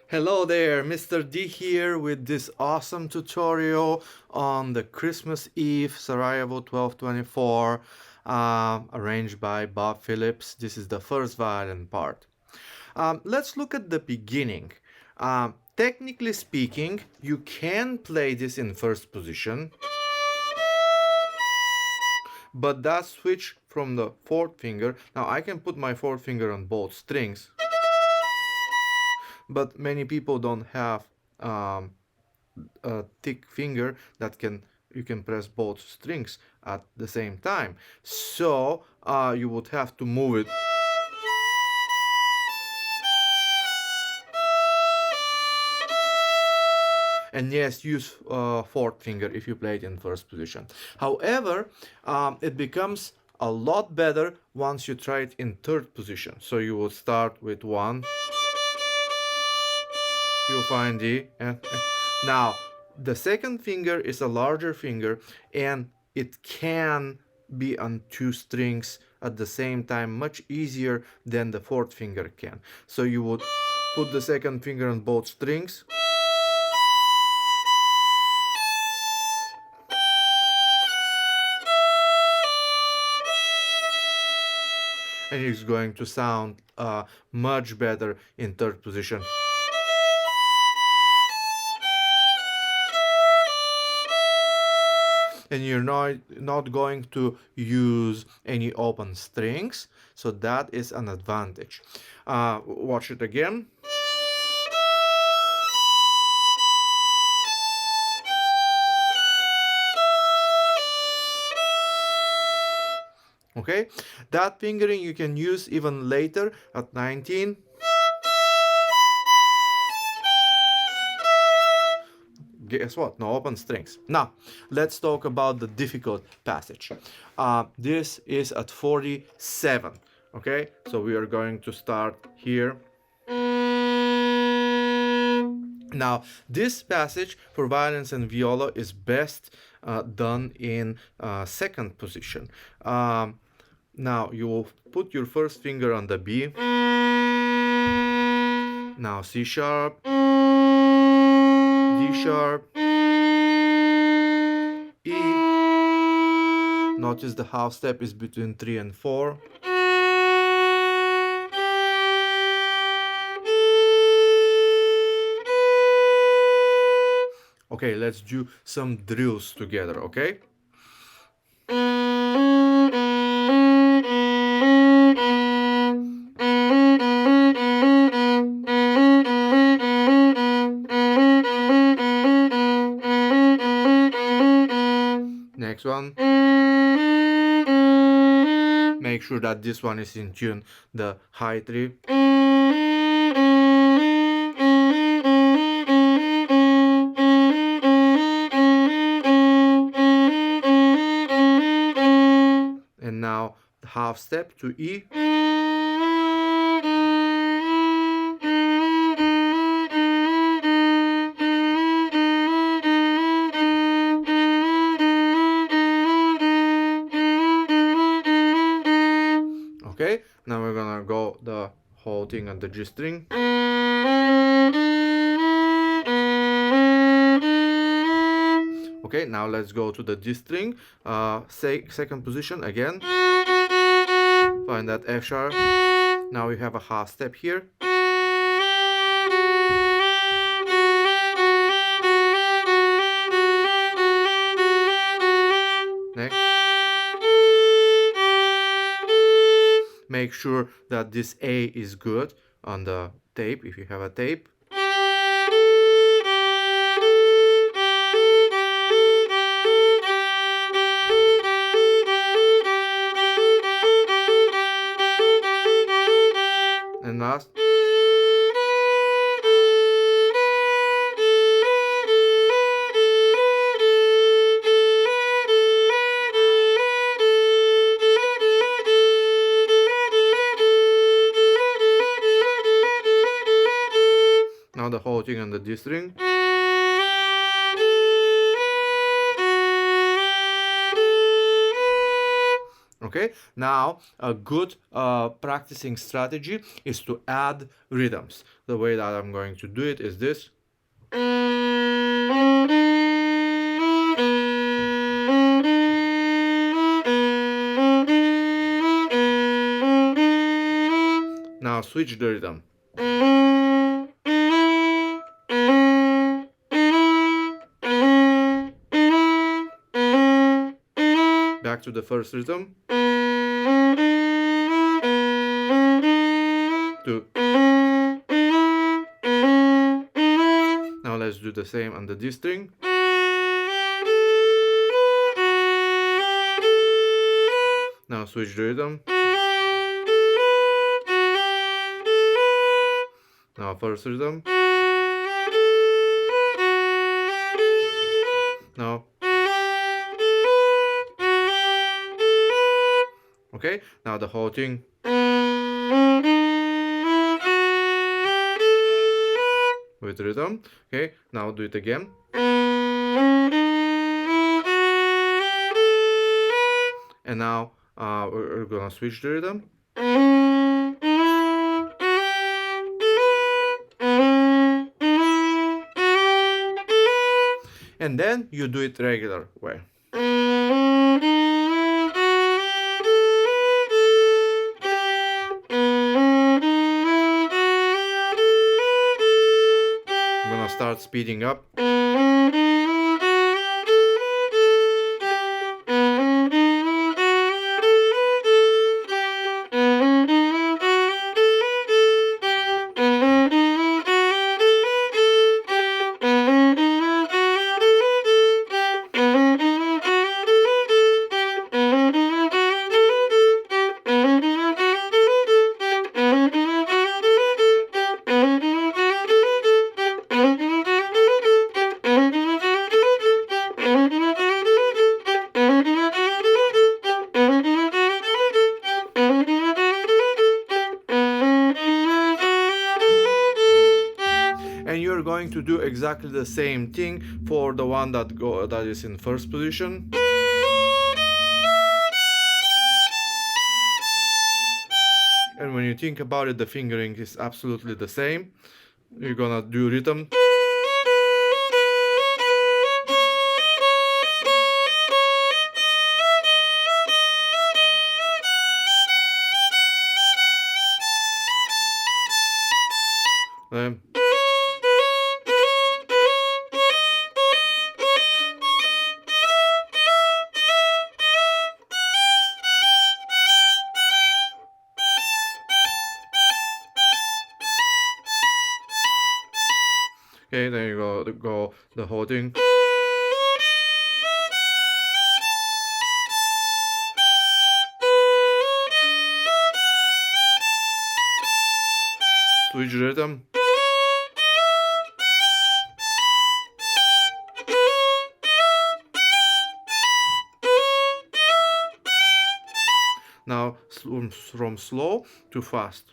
Hello there, Mr. D here with this awesome tutorial on the Christmas Eve Sarajevo 1224, arranged by Bob Phillips. This is the first violin part. Let's look at the beginning. Technically speaking, you can play this in first position, but that switch from the fourth finger. Now I can put my fourth finger on both strings, but many people don't have um, a thick finger that you can press both strings at the same time. So you would have to move it. And yes, use fourth finger if you play it in first position. However, it becomes a lot better once you try it in third position. So you will start with one, you find D, and now the second finger is a larger finger and it can be on two strings at the same time much easier than the fourth finger can. So you would put the second finger on both strings and it's going to sound much better in third position. And you're not going to use any open strings, so that is an advantage. Watch it again. Okay, that fingering you can use even later at 19. Guess what? No open strings. Now, let's talk about the difficult passage. This is at 47. Okay, so we are going to start here. Now, this passage for violins and viola is best done in second position. Now, you will put your first finger on the B. Now, C sharp, D sharp, E. Notice the half step is between 3 and 4. Okay, let's do some drills together, okay? Next one. Make sure that this one is in tune, the high 3. And now the half step to E. Okay, now we're gonna go the whole thing on the G string. Okay, now let's go to the D string, second position again. Find that F sharp. Now we have a half step here. Next. Make sure that this A is good on the tape, if you have a tape. And last. Now the whole thing on the D string. Okay, now a good practicing strategy is to add rhythms. The way that I'm going to do it is this. Now switch the rhythm. Back to the first rhythm. Two. Now let's do the same on the D string. Now switch the rhythm. Now first rhythm. Now. Okay, now the whole thing. With rhythm. Okay, now do it again. And now we're gonna switch the rhythm. And then you do it regular way. I'm gonna start speeding up. And you're going to do exactly the same thing for the one that is in first position. And when you think about it, the fingering is absolutely the same. You're gonna do rhythm. Um, okay, then you go the whole thing. Switch rhythm. Now from slow to fast.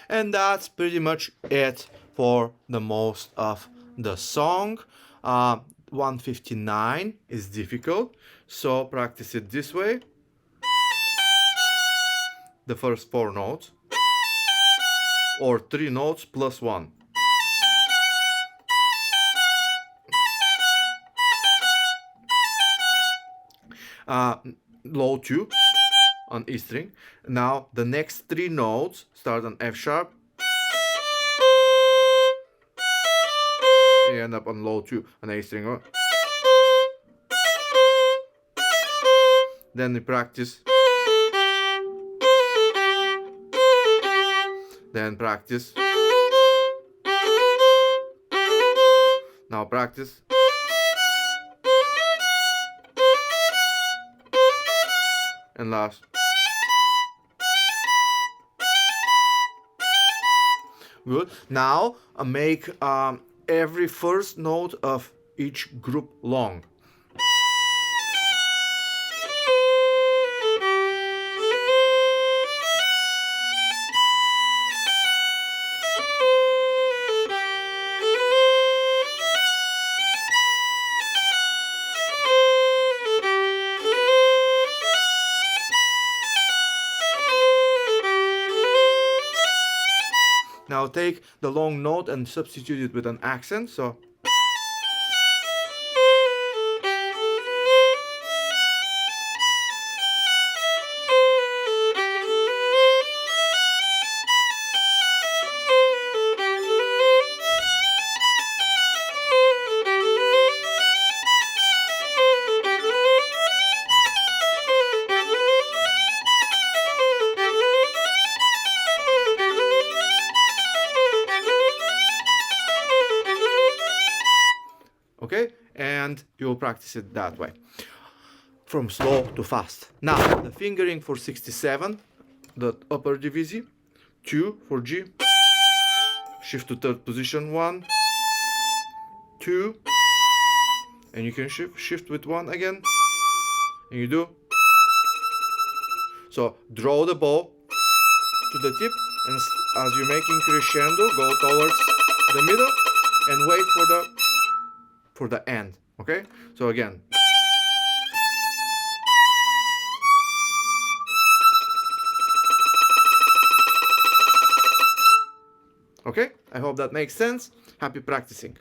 And that's pretty much it for the most of the song. 159 is difficult, so practice it this way. The first 4 notes, or 3 notes plus 1. Low 2 on E string. Now the next 3 notes start on F sharp. You end up on low 2 on A string. Then we practice. Then practice. Now practice. And last. Good. Now make every first note of each group long. Now take the long note and substitute it with an accent. So okay, and you will practice it that way, from slow to fast. Now the fingering for 67, the upper division, 2 for G, shift to third position, 1, 2, and you can shift with 1 again, and you do. So draw the bow to the tip, and as you're making crescendo, go towards the middle and wait for the end. Okay, so again. Okay, I hope that makes sense. Happy practicing.